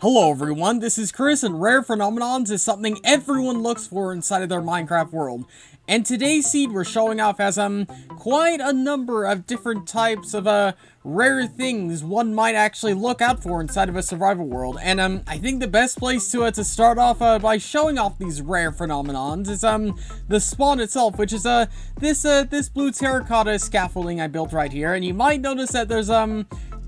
Hello everyone, this is Chris, and rare phenomenons is something everyone looks for inside of their Minecraft world. And today's seed we're showing off as quite a number of different types of rare things one might actually look out for inside of a survival world. And I think the best place to start off by showing off these rare phenomenons is the spawn itself, which is this blue terracotta scaffolding I built right here. And you might notice that there's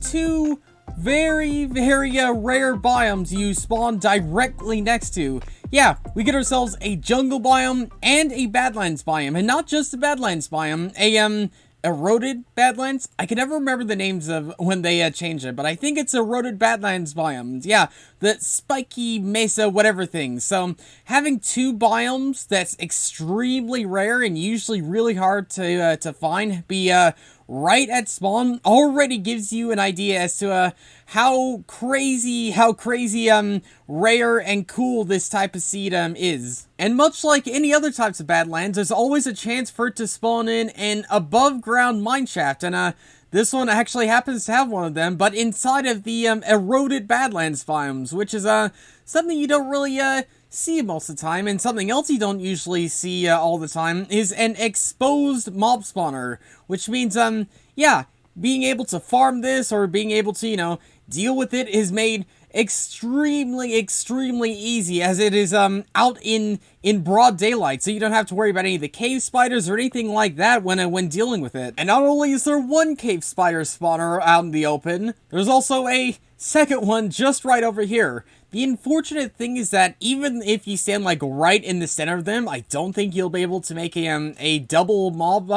two very rare biomes you spawn directly next to. Yeah, we get ourselves a jungle biome and a Badlands biome, and not just a Badlands biome, a eroded Badlands. I can never remember the names of when they changed it, but I think it's eroded Badlands biomes. Yeah, the spiky mesa whatever thing. So having two biomes that's extremely rare and usually really hard to find be right at spawn already gives you an idea as to how crazy rare and cool this type of seed is. And much like any other types of Badlands, there's always a chance for it to spawn in an above ground mineshaft, and this one actually happens to have one of them, but inside of the eroded Badlands biomes, which is something you don't really see most of the time. And something else you don't usually see all the time is an exposed mob spawner, which means yeah, being able to farm this or being able to, deal with it is made extremely easy, as it is out in broad daylight, so you don't have to worry about any of the cave spiders or anything like that when dealing with it. And not only is there one cave spider spawner out in the open, there's also a second one just right over here. The unfortunate thing is that even if you stand like right in the center of them, I don't think you'll be able to make a double mob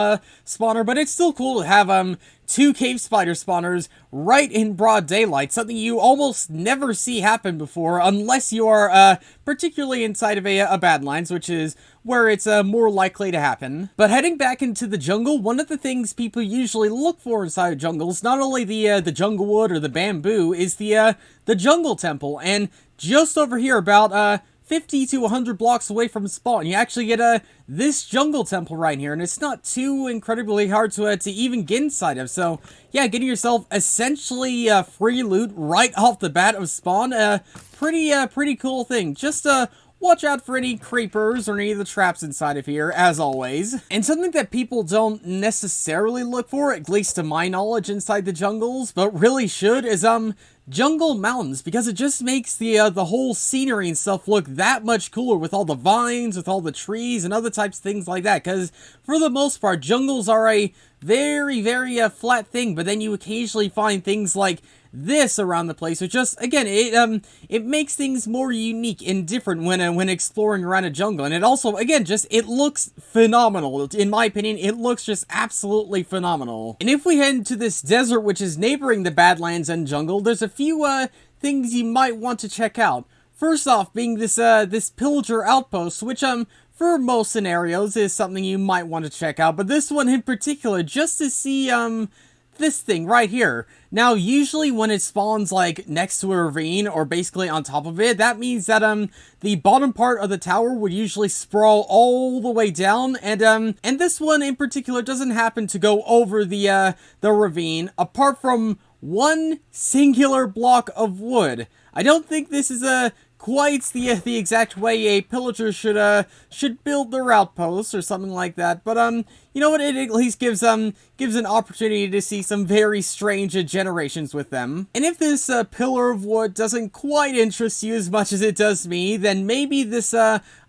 spawner, but it's still cool to have two cave spider spawners right in broad daylight, something you almost never see happen before unless you are particularly inside of a Badlands, which is where it's more likely to happen. But heading back into the jungle, one of the things people usually look for inside of jungles, not only the jungle wood or the bamboo, is the jungle temple. And just over here, about 50 to 100 blocks away from spawn, you actually get this jungle temple right here, and it's not too incredibly hard to even get inside of. So yeah, getting yourself essentially free loot right off the bat of spawn, pretty cool thing. Just watch out for any creepers or any of the traps inside of here, as always. And something that people don't necessarily look for, at least to my knowledge inside the jungles, but really should, is jungle mountains, because it just makes the whole scenery and stuff look that much cooler with all the vines, with all the trees and other types of things like that. Because for the most part, jungles are a very flat thing, but then you occasionally find things like this around the place, which just, again, it makes things more unique and different when exploring around a jungle. And it also, again, it looks phenomenal. In my opinion, it looks just absolutely phenomenal. And if we head into this desert, which is neighboring the Badlands and jungle, there's a few things you might want to check out. First off, being this Pillager Outpost, which for most scenarios is something you might want to check out, but this one in particular, just to see this thing right here. Now, usually when it spawns like next to a ravine or basically on top of it, that means that the bottom part of the tower would usually sprawl all the way down, and this one in particular doesn't happen to go over the ravine, apart from one singular block of wood. I don't think this is quite the exact way a pillager should build their outposts or something like that, but you know what, it at least gives an opportunity to see some very strange generations with them. And if this pillar of wood doesn't quite interest you as much as it does me, then maybe this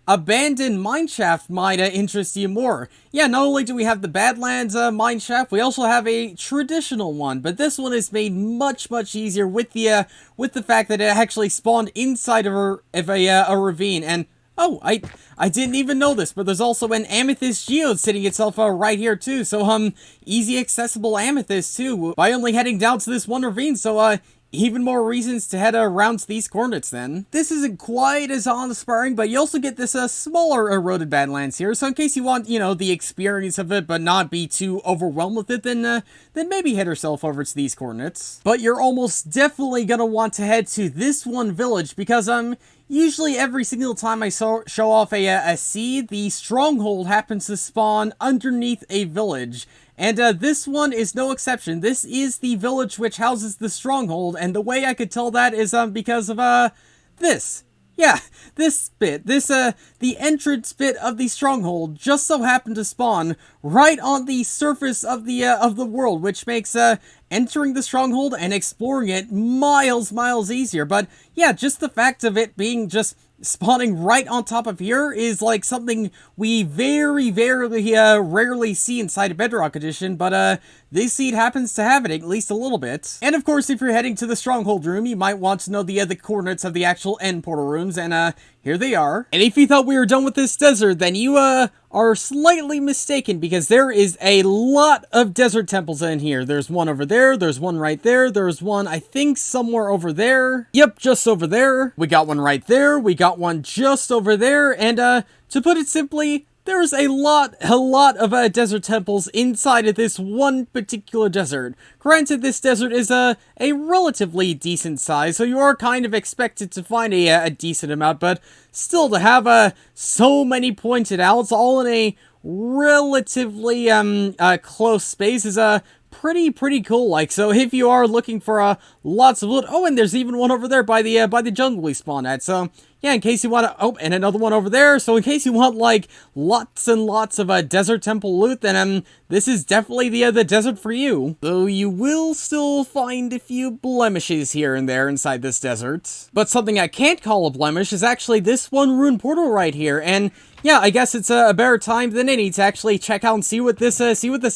abandoned mineshaft might interest you more. Yeah, not only do we have the Badlands mineshaft, we also have a traditional one, but this one is made much easier with the fact that it actually spawned inside of a ravine. And oh, I didn't even know this, but there's also an amethyst geode sitting itself right here too. So easy accessible amethyst too by only heading down to this one ravine. So even more reasons to head around to these coordinates then. This isn't quite as awe-inspiring, but you also get this smaller eroded Badlands here, so in case you want, the experience of it, but not be too overwhelmed with it, then maybe head yourself over to these coordinates. But you're almost definitely gonna want to head to this one village, because usually every single time I show off a seed, the stronghold happens to spawn underneath a village. And this one is no exception. This is the village which houses the stronghold, and the way I could tell that is because of this. Yeah, this bit, the entrance bit of the stronghold just so happened to spawn right on the surface of the world, which makes, entering the stronghold and exploring it miles easier. But yeah, just the fact of it being just spawning right on top of here is like something we very rarely see inside a Bedrock edition, but this seed happens to have it at least a little bit. And of course, if you're heading to the stronghold room, you might want to know the coordinates of the actual end portal rooms, and here they are. And if you thought we were done with this desert, then you are slightly mistaken, because there is a lot of desert temples in here. There's one over there, there's one right there, there's one, I think, somewhere over there. Yep, just over there. We got one right there, we got one just over there, and to put it simply, there's a lot of desert temples inside of this one particular desert. Granted, this desert is a relatively decent size, so you are kind of expected to find a decent amount, but still, to have so many pointed out, all in a relatively close space is pretty cool. Like, so if you are looking for lots of loot, oh, and there's even one over there by the jungle we spawned at. So yeah, in case you want to, oh, and another one over there. So in case you want like lots and lots of desert temple loot, then this is definitely the desert for you. Though you will still find a few blemishes here and there inside this desert. But something I can't call a blemish is actually this one rune portal right here. And yeah, I guess it's a better time than any to actually check out and see what this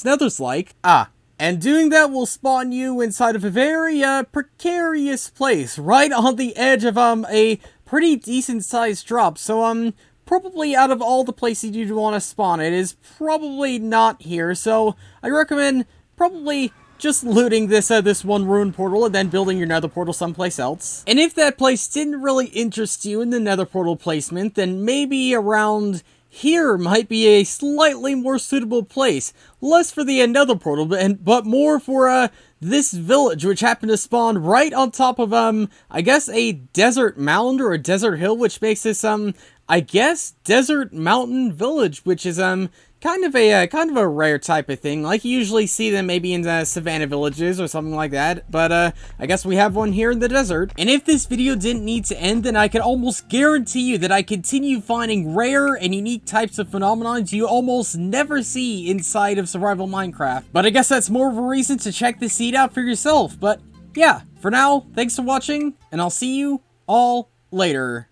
nether's like. And doing that will spawn you inside of a very precarious place, right on the edge of a pretty decent sized drop. So probably out of all the places you'd want to spawn, it is probably not here. So I recommend probably just looting this one rune portal and then building your nether portal someplace else. And if that place didn't really interest you in the nether portal placement, then maybe around here might be a slightly more suitable place. Less for the nether portal, but more for this village, which happened to spawn right on top of I guess a desert mound or a desert hill, which makes this I guess desert mountain village, which is kind of a rare type of thing. Like, you usually see them maybe in the savanna villages or something like that, but I guess we have one here in the desert. And if this video didn't need to end, then I can almost guarantee you that I continue finding rare and unique types of phenomenons you almost never see inside of survival Minecraft. But I guess that's more of a reason to check this seed out for yourself. But yeah, for now, thanks for watching, and I'll see you all later.